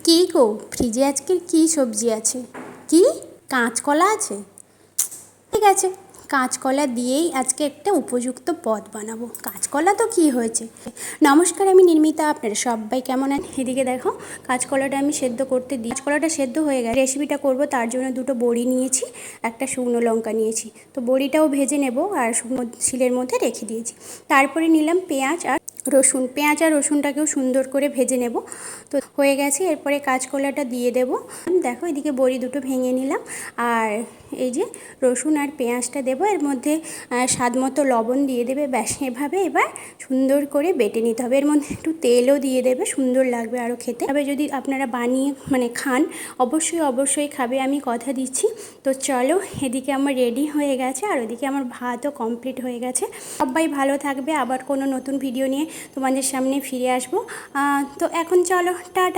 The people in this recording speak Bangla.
কী গো, ফ্রিজে আজকের কী সবজি আছে? কি কাঁচকলা আছে? ঠিক আছে, কাঁচকলা দিয়েই আজকে একটা উপযুক্ত পদ বানাবো। কাঁচকলা তো কী হয়েছে। নমস্কার, আমি নির্মিতা। আপনারা সবাই কেমন আছেন? এদিকে দেখো, কাঁচকলাটা আমি সেদ্ধ করতে দিই। কাঁচকলাটা সেদ্ধ হয়ে গেছে। রেসিপিটা করব, তার জন্য দুটো বড়ি নিয়েছি, একটা শুকনো লঙ্কা নিয়েছি। তো বড়িটাও ভেজে নেব আর শুকনো শিলের মধ্যে রেখে দিয়েছি। তারপরে নিলাম পেঁয়াজ আর রসুন। পেঁয়াজ আর রসুনটাকেও সুন্দর করে ভেজে নেব। তো হয়ে গেছে, এরপরে কাঁচকলাটা দিয়ে দেব। দেখো, এদিকে বড়ি দুটো ভেঙে নিলাম, আর এই যে রসুন আর পেঁয়াজটা দেবো। এর মধ্যে স্বাদ মতো লবণ দিয়ে দেবে। ব্যাস, এভাবে এবার সুন্দর করে বেটে নিতে হবে। এর মধ্যে একটু তেলও দিয়ে দেবে, সুন্দর লাগবে আরও খেতে। তবে যদি আপনারা বানিয়ে খান, অবশ্যই খাবে, আমি কথা দিচ্ছি। তো চলো, এদিকে আমার রেডি হয়ে গেছে আর ওদিকে আমার ভাতও কমপ্লিট হয়ে গেছে। সবাই ভালো থাকবে। আবার কোনো নতুন ভিডিও নিয়ে তোমাদের সামনে ফিরে আসবো। তো এখন চলো, টাটা।